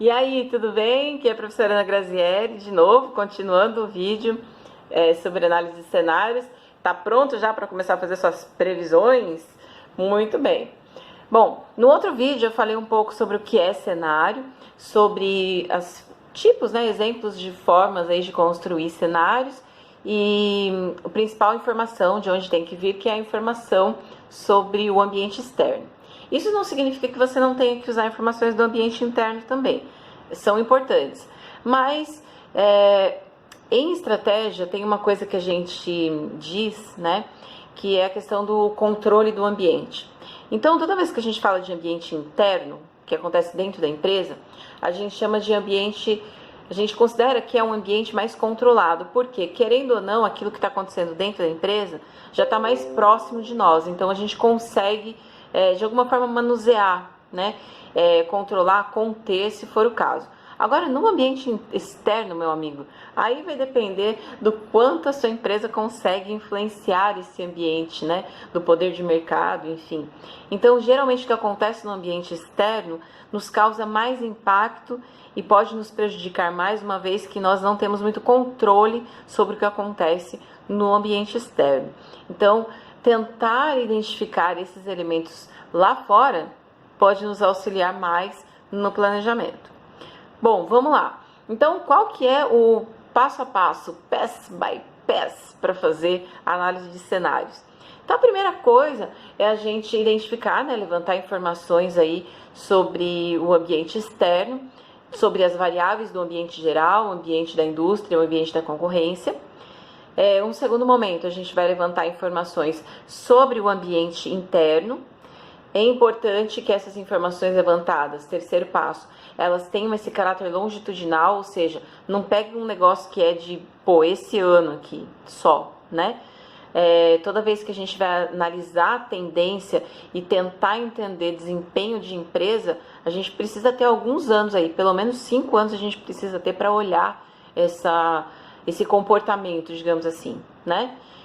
E aí, tudo bem? Aqui é a professora Ana Grazielli, de novo, continuando o vídeo sobre análise de cenários. Tá pronto já para começar a fazer suas previsões? Muito bem. Bom, no outro vídeo eu falei um pouco sobre o que é cenário, sobre os tipos, exemplos de formas aí de construir cenários e a principal informação de onde tem que vir, que é a informação sobre o ambiente externo. Isso não significa que você não tenha que usar informações do ambiente interno também, são importantes. Mas em estratégia tem uma coisa que a gente diz, que é a questão do controle do ambiente. Então, toda vez que a gente fala de ambiente interno, que acontece dentro da empresa, a gente chama de ambiente, a gente considera que é um ambiente mais controlado, porque, querendo ou não, aquilo que está acontecendo dentro da empresa já está mais próximo de nós, então a gente consegue de alguma forma manusear, controlar, conter, se for o caso. Agora, no ambiente externo, meu amigo, aí vai depender do quanto a sua empresa consegue influenciar esse ambiente, do poder de mercado, enfim. Então, geralmente o que acontece no ambiente externo nos causa mais impacto e pode nos prejudicar mais, uma vez que nós não temos muito controle sobre o que acontece no ambiente externo. Então, tentar identificar esses elementos lá fora pode nos auxiliar mais no planejamento. Bom, vamos lá. Então, qual que é o passo a passo, pass by pass, para fazer a análise de cenários? Então, a primeira coisa é a gente identificar, levantar informações aí sobre o ambiente externo, sobre as variáveis do ambiente geral, o ambiente da indústria, o ambiente da concorrência. Um segundo momento, a gente vai levantar informações sobre o ambiente interno. É importante que essas informações levantadas, terceiro passo, elas tenham esse caráter longitudinal, ou seja, não pegue um negócio que é de, esse ano aqui só, toda vez que a gente vai analisar a tendência e tentar entender desempenho de empresa, a gente precisa ter alguns anos aí, pelo menos 5 anos a gente precisa ter para olhar esse comportamento, digamos assim,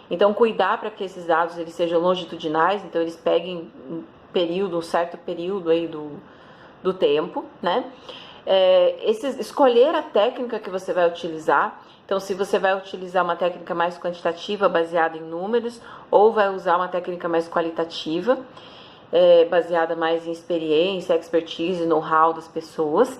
Então, cuidar para que esses dados eles sejam longitudinais, então eles peguem um certo período aí do tempo, escolher a técnica que você vai utilizar. Então, se você vai utilizar uma técnica mais quantitativa, baseada em números, ou vai usar uma técnica mais qualitativa, baseada mais em experiência, expertise, know-how das pessoas.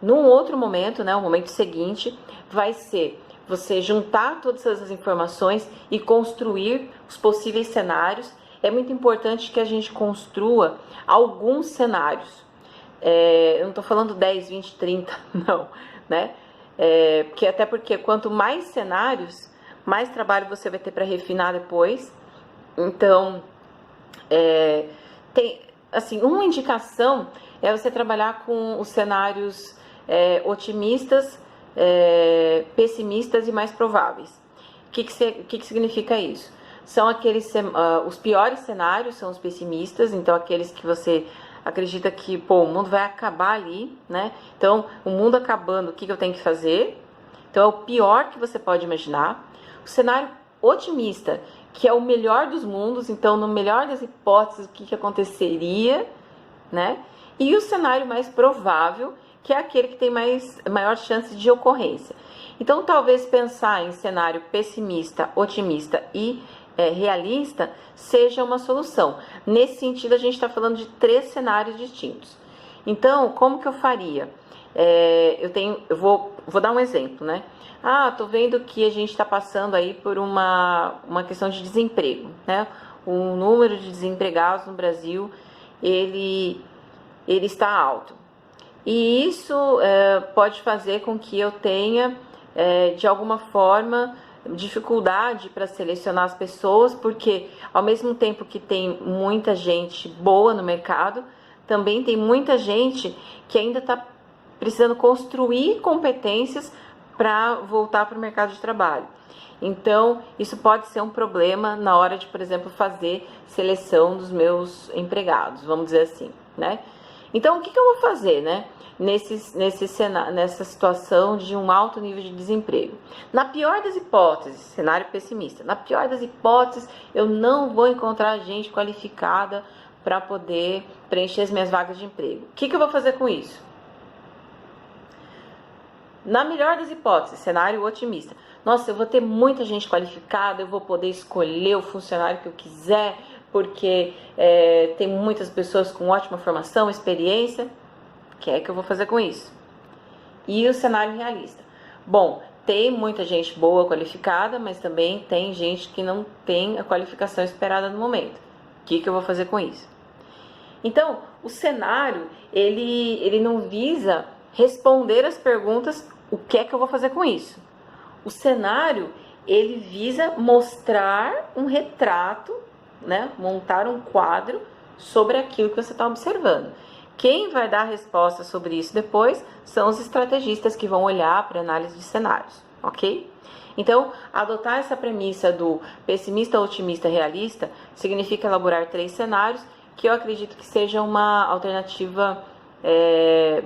Num outro momento, o momento seguinte, vai ser você juntar todas essas informações e construir os possíveis cenários. É muito importante que a gente construa alguns cenários. Eu não estou falando 10, 20, 30, não, porque quanto mais cenários, mais trabalho você vai ter para refinar depois. Então, tem, assim, uma indicação é você trabalhar com os cenários otimistas, pessimistas e mais prováveis. O que significa isso? São os piores cenários, são os pessimistas, então aqueles que você acredita que, o mundo vai acabar ali, Então, o mundo acabando, o que eu tenho que fazer? Então, é o pior que você pode imaginar. O cenário otimista, que é o melhor dos mundos, então, no melhor das hipóteses, o que aconteceria, E o cenário mais provável, que é aquele que tem maior chance de ocorrência. Então, talvez pensar em cenário pessimista, otimista e realista seja uma solução. Nesse sentido, a gente está falando de 3 cenários distintos. Então, como que eu faria? Eu vou dar um exemplo, tô vendo que a gente está passando aí por uma questão de desemprego, O número de desempregados no Brasil, ele está alto. E isso pode fazer com que eu tenha, de alguma forma, dificuldade para selecionar as pessoas, porque ao mesmo tempo que tem muita gente boa no mercado, também tem muita gente que ainda está precisando construir competências para voltar para o mercado de trabalho. Então, isso pode ser um problema na hora de, por exemplo, fazer seleção dos meus empregados, vamos dizer assim, Então, o que eu vou fazer, nessa situação de um alto nível de desemprego? Na pior das hipóteses, cenário pessimista, na pior das hipóteses, eu não vou encontrar gente qualificada para poder preencher as minhas vagas de emprego. O que eu vou fazer com isso? Na melhor das hipóteses, cenário otimista. Nossa, eu vou ter muita gente qualificada, eu vou poder escolher o funcionário que eu quiser, porque tem muitas pessoas com ótima formação, experiência. O que é que eu vou fazer com isso? E o cenário realista. Bom, tem muita gente boa, qualificada, mas também tem gente que não tem a qualificação esperada no momento. O que eu vou fazer com isso? Então, o cenário, ele não visa responder as perguntas, o que é que eu vou fazer com isso? O cenário, ele visa mostrar um retrato, né? Montar um quadro sobre aquilo que você está observando. Quem vai dar a resposta sobre isso depois são os estrategistas que vão olhar para análise de cenários, ok? Então, adotar essa premissa do pessimista, otimista, realista significa elaborar 3 cenários que eu acredito que seja uma alternativa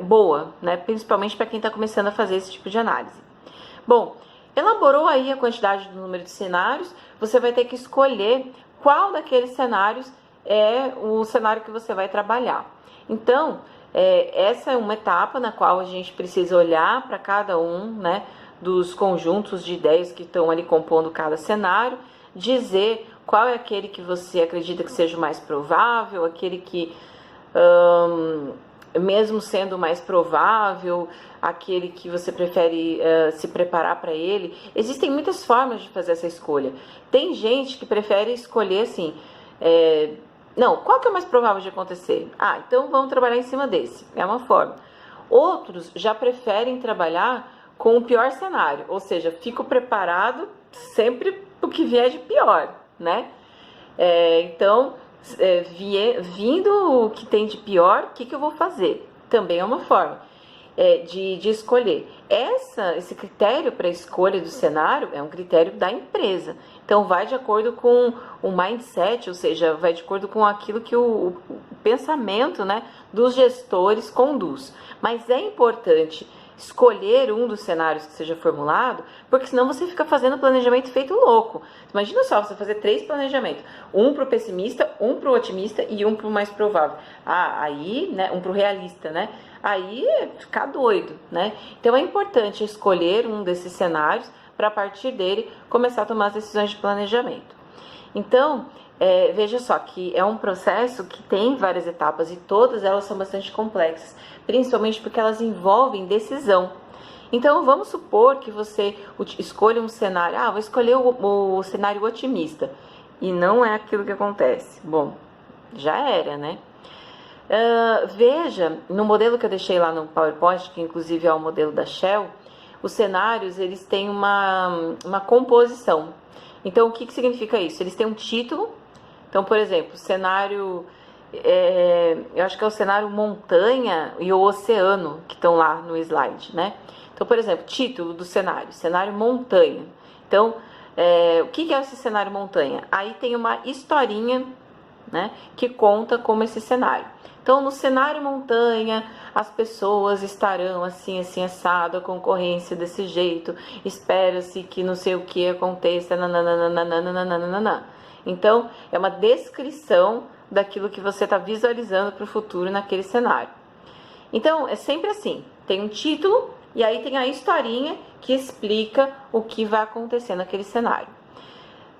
boa, né? Principalmente para quem está começando a fazer esse tipo de análise. Bom, elaborou aí a quantidade do número de cenários, você vai ter que escolher qual daqueles cenários é o cenário que você vai trabalhar. Então, essa é uma etapa na qual a gente precisa olhar para cada um, né, dos conjuntos de ideias que estão ali compondo cada cenário, dizer qual é aquele que você acredita que seja o mais provável, aquele que, mesmo sendo mais provável, aquele que você prefere se preparar para ele. Existem muitas formas de fazer essa escolha. Tem gente que prefere escolher assim, não, qual que é o mais provável de acontecer? Então vamos trabalhar em cima desse. É uma forma. Outros já preferem trabalhar com o pior cenário, ou seja, fico preparado sempre para o que vier de pior, né? Então, vindo o que tem de pior, o que eu vou fazer? Também é uma forma de escolher. Esse critério para a escolha do cenário é um critério da empresa. Então, vai de acordo com o mindset, ou seja, vai de acordo com aquilo que o pensamento, né, dos gestores conduz. Mas é importante escolher um dos cenários que seja formulado, porque senão você fica fazendo planejamento feito louco. Imagina só, você fazer 3 planejamentos, um para o pessimista, um para o otimista e um para o mais provável. Aí, né, um para o realista, né? Aí é ficar doido, né? Então é importante escolher um desses cenários para a partir dele começar a tomar as decisões de planejamento. Então, veja só que é um processo que tem várias etapas e todas elas são bastante complexas, principalmente porque elas envolvem decisão. Então, vamos supor que você escolha um cenário, vou escolher o cenário otimista, e não é aquilo que acontece. Bom, já era, né? Veja, no modelo que eu deixei lá no PowerPoint, que inclusive é o modelo da Shell, os cenários, eles têm uma composição. Então, o que significa isso? Eles têm um título. Então, por exemplo, o cenário, eu acho que é o cenário montanha e o oceano, que estão lá no slide, né? Então, por exemplo, título do cenário montanha. Então, o que é esse cenário montanha? Aí tem uma historinha, né, que conta como esse cenário. Então, no cenário montanha, as pessoas estarão assim, assim, assado, a concorrência desse jeito, espera-se que não sei o que aconteça, nananana. Então, é uma descrição daquilo que você está visualizando para o futuro naquele cenário. Então, é sempre assim, tem um título e aí tem a historinha que explica o que vai acontecer naquele cenário.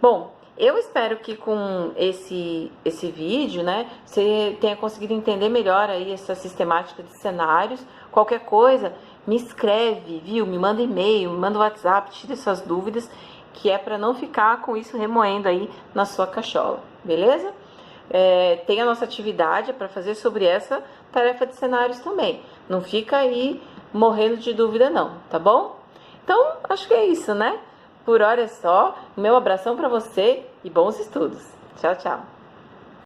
Bom, eu espero que com esse vídeo, né, você tenha conseguido entender melhor aí essa sistemática de cenários. Qualquer coisa, me escreve, viu? Me manda e-mail, me manda WhatsApp, tira suas dúvidas, que é para não ficar com isso remoendo aí na sua cachola, beleza? Tem a nossa atividade para fazer sobre essa tarefa de cenários também. Não fica aí morrendo de dúvida não, tá bom? Então, acho que é isso, né? Por hora é só. Meu abração para você e bons estudos. Tchau, tchau.